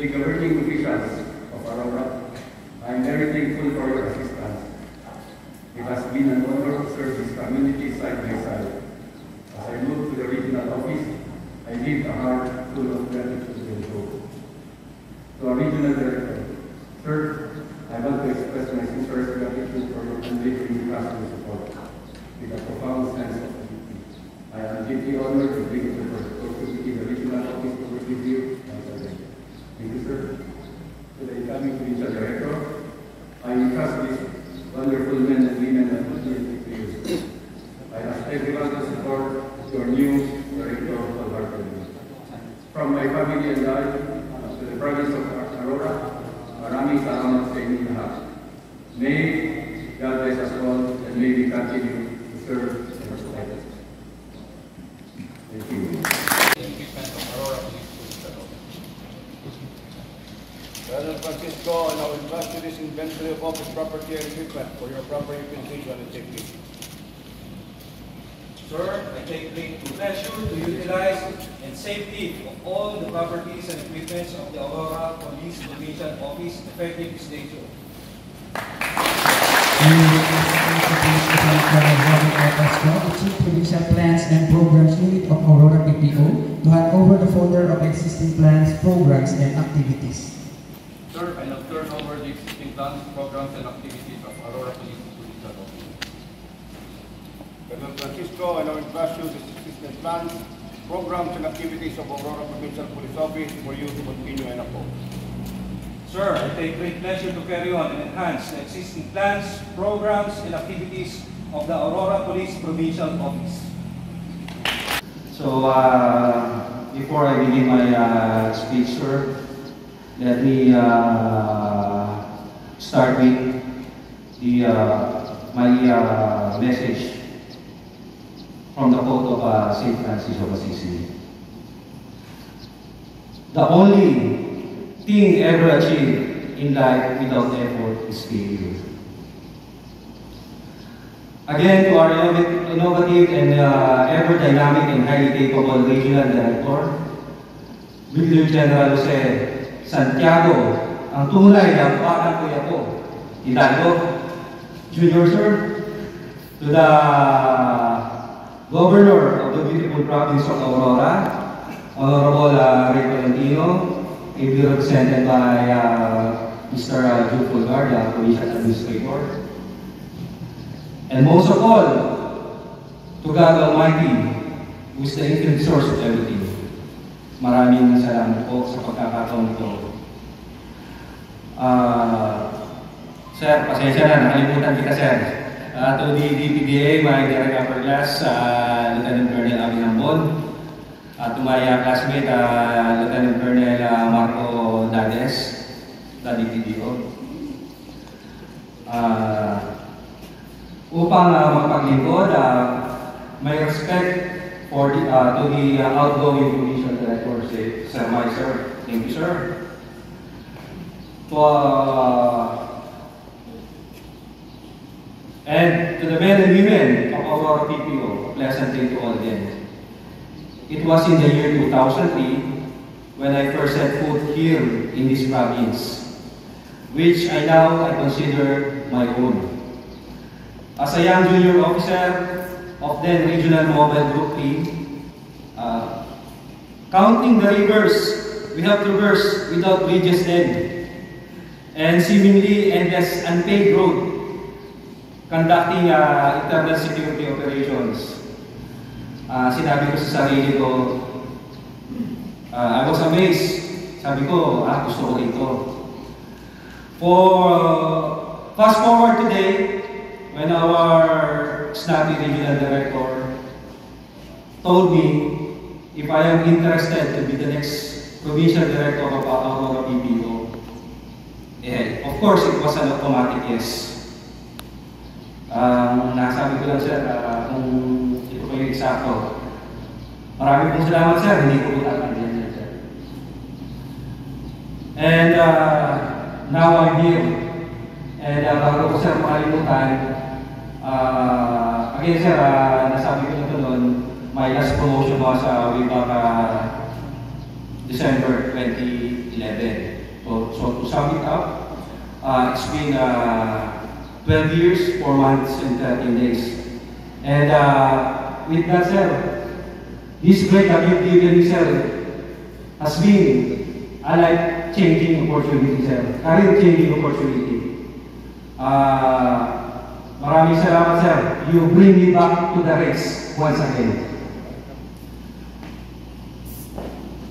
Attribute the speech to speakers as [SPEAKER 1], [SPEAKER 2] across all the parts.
[SPEAKER 1] the governing officials of Aurora, I am very thankful for your assistance. It has been an honor to serve this community side by side. As I moved to the regional office, I lived a heart full of gratitude and hope. To our regional director, sir, I want to express my sincerest gratitude for your unwavering trust and support. With a profound sense of duty, I am deeply honored to bring the opportunity the regional office to work with you once again. Thank you, sir. To the incoming regional director, I entrust this wonderful men and women that put me to you. I ask everyone to support your new director wholeheartedly. From my family and I, to the province of Aurora, maraming salamat sa inyong lahat. May God bless us all and may we continue to serve our society. Thank you.
[SPEAKER 2] Colonel Francisco, and I will entrust you this inventory of office property and equipment for your proper utilization and safety.
[SPEAKER 3] Sir, I take great pleasure to utilize and safety of all the properties and equipments of the Aurora Police Provincial Office effective this day.
[SPEAKER 4] The Chief Provincial Plans and Programs Unit of Aurora PPO to hand over the folder of existing plans, programs, and activities.
[SPEAKER 1] Sir, I now turn over the existing plans, programs, and activities of Aurora Police Provincial Office.
[SPEAKER 2] Colonel Francisco, I now entrust you this existing plans, programs, and activities of Aurora Provincial Police Office for you to continue and uphold.
[SPEAKER 3] Sir, I take great pleasure to carry on and enhance the existing plans, programs, and activities of the Aurora Police Provincial Office.
[SPEAKER 5] So, before I begin my speech, sir, let me start with the my message from the quote of St. Francis of Assisi. The only thing ever achieved in life without effort is failure. Again, to our innovative and ever dynamic and highly capable regional director, Brigadier General Jose Santiago, ang tunay na bakang kuya ko, Hidalgo Junior, sir, to the Governor of the beautiful province of Aurora, Honorable Ray Tolentino, ably represented by Mr. Jude Pulgar, the Provincial Administrator, and most of all, to God Almighty, who is the infinite source of everything. Maraming salamat po sa pagkakataon ito. Sir, pasensya na, nakalimutan kita, sir. To the DPDA, my direct upper class, Lieutenant Colonel Abby Hambon. To my classmate, Lieutenant Colonel Marco Dades, the DPDO. Upang magpaglingkod, my respect for the, to the outgoing Provincial Director, Sir Meiser. Thank you, sir. And to the men and women of our PPO, pleasant day to all again. It was in the year 2003 when I first set foot here in this province, which I consider my own. As a young junior officer of then Regional Mobile Group team, counting the rivers we have traversed without bridges then, and seemingly endless unpaved road, conducting internal security operations. Sinabi ko sa sarili ko, I was amazed. Sabi ko, gusto ko ito. Fast forward today, when our snappy regional director told me if I am interested to be the next provincial director of Aurora PPO, of course, it was an automatic yes. Nasabi ko lang, sir, kung ito po yung eksakto. Marami pong salamat, sir. Hindi ko po tatandiyan yan, sir. And now I'm here. And bago ko, sir, makalimutan, again, sir, nasabi ko nito noon, my last promotion was way back December 2011. So to sum it up, it's been 12 years, 4 months, and 13 days. And with that, sir, this break that you've given, sir, has been a life-changing opportunity, sir. Career-changing opportunity. Maraming salamat, sir. You bring me back to the race once again.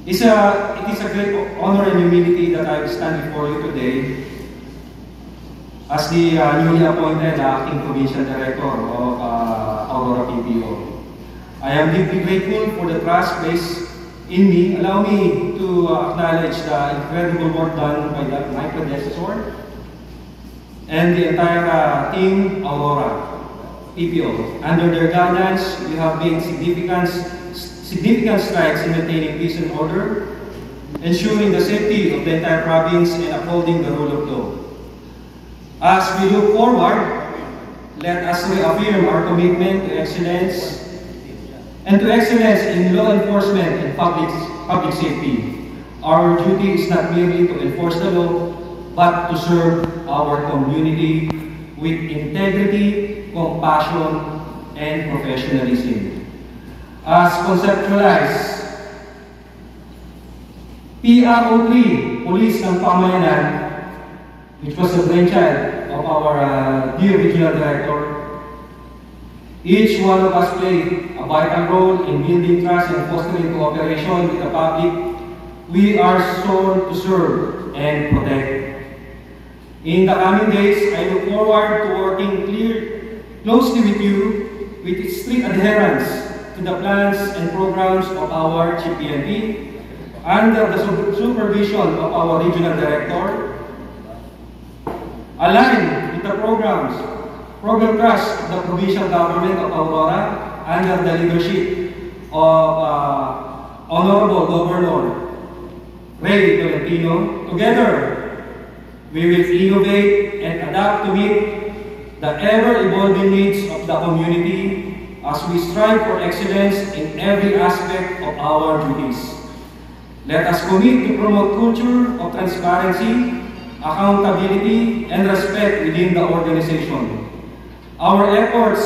[SPEAKER 5] It is a great honor and humility that I stand before you today as the newly appointed acting provincial director of Aurora PPO. I am deeply grateful for the trust placed in me. Allow me to acknowledge the incredible work done by my predecessor and the entire team Aurora PPO. Under their guidance, we have made significant strides in maintaining peace and order, ensuring the safety of the entire province and upholding the rule of law. As we look forward, let us reaffirm our commitment to excellence in law enforcement and public safety. Our duty is not merely to enforce the law, but to serve our community with integrity, compassion, and professionalism. As conceptualized, PRO3, Police ng Pamayanan, which was the brainchild of our dear regional director. Each one of us played a vital role in building trust and fostering cooperation with the public. We are sworn to serve and protect. In the coming days, I look forward to working closely with you with strict adherence to the plans and programs of our GPNP under the supervision of our regional director, aligned with the program trust of the provincial government of Aurora under the leadership of Honorable Governor Ray Tolentino. Together, we will innovate and adapt to meet the ever-evolving needs of the community as we strive for excellence in every aspect of our duties. Let us commit to promote culture of transparency, accountability, and respect within the organization. Our efforts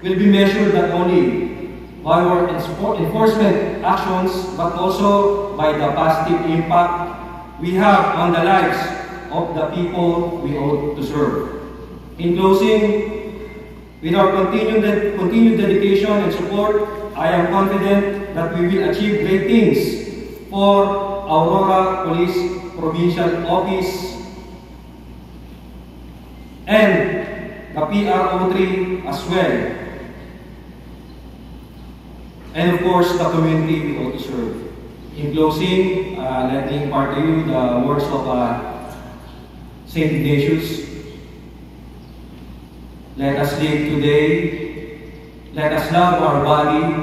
[SPEAKER 5] will be measured not only by our enforcement actions, but also by the positive impact we have on the lives of the people we ought to serve. In closing, with our continued dedication and support, I am confident that we will achieve great things for Aurora Police Provincial Office and the PRO3 as well. And of course, the community we ought to serve. In closing, let me impart to you the words of St. Ignatius. Let us live today. Let us love our body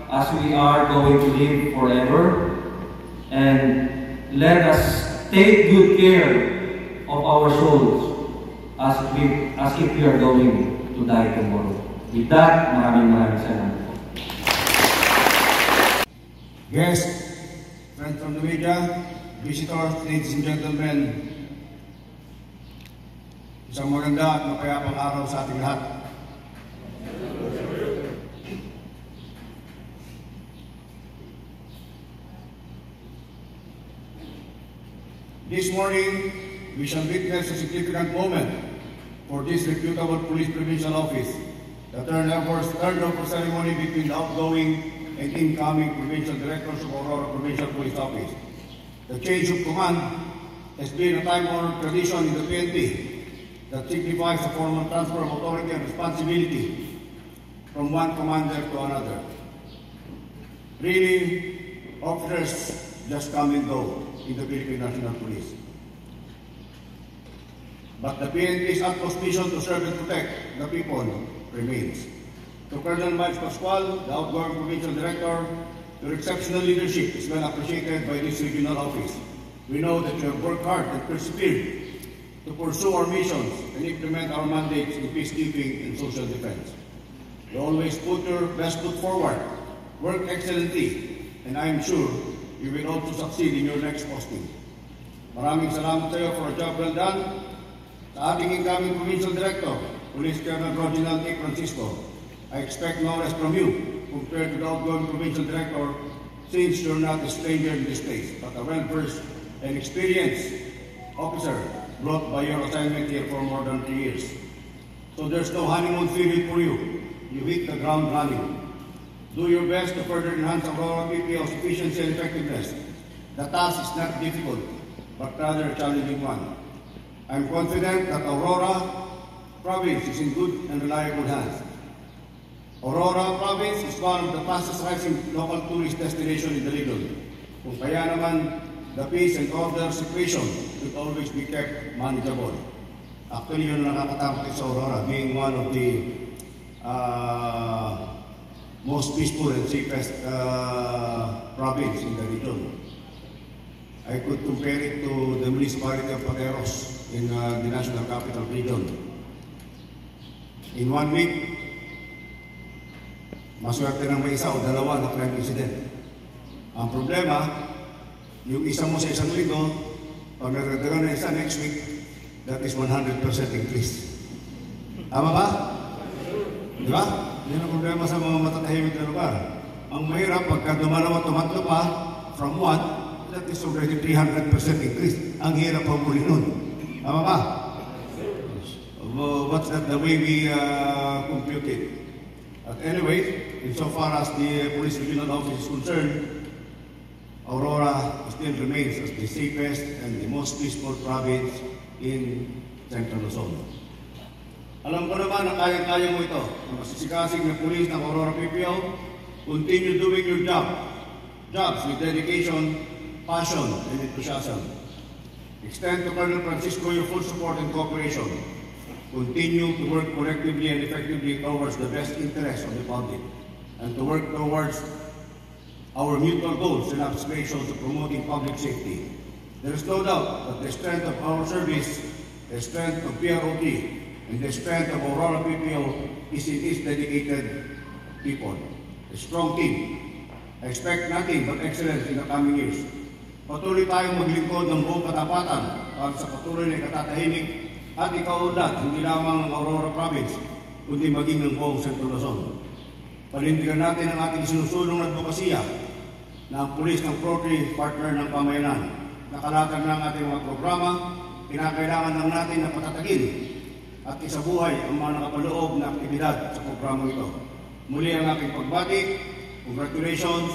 [SPEAKER 5] as we are going to live forever. And let us take good care of our souls as if we are going to die tomorrow. With that, maraming salamat.
[SPEAKER 2] Guests, friends from the media, visitors, ladies and gentlemen, isang maganda at mapayapang araw sa ating lahat. This morning, we shall witness a significant moment for this reputable police provincial office, the turnover ceremony between the outgoing and incoming provincial directors of Aurora Provincial Police Office. The change of command has been a time-honored tradition in the PNP that signifies a formal transfer of authority and responsibility from one commander to another. Really, officers just come and go in the Philippine National Police. But the PNP's utmost mission to serve and protect the people remains. To Colonel Miles Pascual, the outgoing provincial director, your exceptional leadership is well appreciated by this regional office. We know that you have worked hard and persevered to pursue our missions and implement our mandates in peacekeeping and social defense. You always put your best foot forward, work excellently, and I am sure you will also succeed in your next posting. Maraming salamat sa iyo for a job well done. Sa ating incoming Provincial Director, Police Colonel Reginald A. Francisco, I expect no less from you compared to the outgoing Provincial Director, since you're not a stranger in this place, but a well-versed and experienced officer brought by your assignment here for more than 3 years. So there's no honeymoon period for you. You hit the ground running. Do your best to further enhance Aurora PPO's efficiency and effectiveness. The task is not difficult, but rather a challenging one. I'm confident that Aurora Province is in good and reliable hands. Aurora Province is one of the fastest rising local tourist destinations in the region. Kung kaya naman, the peace and order situation should always be kept manageable. Actually, yun ang nakakatakot sa Aurora, being one of the most peaceful and safest province in the region. I could compare it to the municipality of Pateros in the National Capital Region. In 1 week, maswerte ng may isa o dalawa na crime incident. Ang problema, yung isa mo sa isang linggo, pag nagdadagan na isa next week, that is 100% increase. Tama ba? Di ba? Yan ang problema sa mga matatahimik na lugar. Ang mahirap, pagka dumalawa, tumatlo pa, from 1, that is already 300% increase. Ang hirap ang muli nun. Tama ba? What's that the way we compute it? But anyway, insofar as the Police Regional Office is concerned, Aurora still remains as the safest and the most peaceful province in Central Luzon. Alam ko naman na kaya-kaya mo ito. Ang masisikasig na pulis ng Aurora PPO, continue doing your jobs with dedication, passion, and enthusiasm. Extend to Colonel Francisco your full support and cooperation. Continue to work collectively and effectively towards the best interests of the public and to work towards our mutual goals and aspirations of promoting public safety. There is no doubt that the strength of our service, the strength of PROT, and the strength of Aurora PPO is in its dedicated people. A strong team. I expect nothing but excellence in the coming years. Patuloy tayong maglingkod ng buong katapatan para sa patuloy na katatahimik at ikaunlad, hindi lamang ng Aurora Province, kundi maging ng buong Central Luzon. Panindigan natin ang ating sinusulong na advokasya na ang pulis ng PROTRI, partner ng pamayanan. Nakalatag na ang ating mga programa, kinakailangan lang natin na patatagin at isabuhay ang mga nakapaloob na aktibidad sa programa ito. Muli ang aking pagbati, congratulations,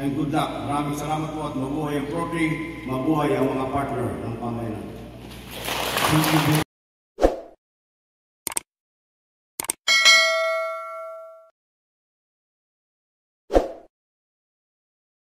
[SPEAKER 2] and good luck. Maraming salamat po at mabuhay ang PROTRI, mabuhay ang mga partner ng pamayanan.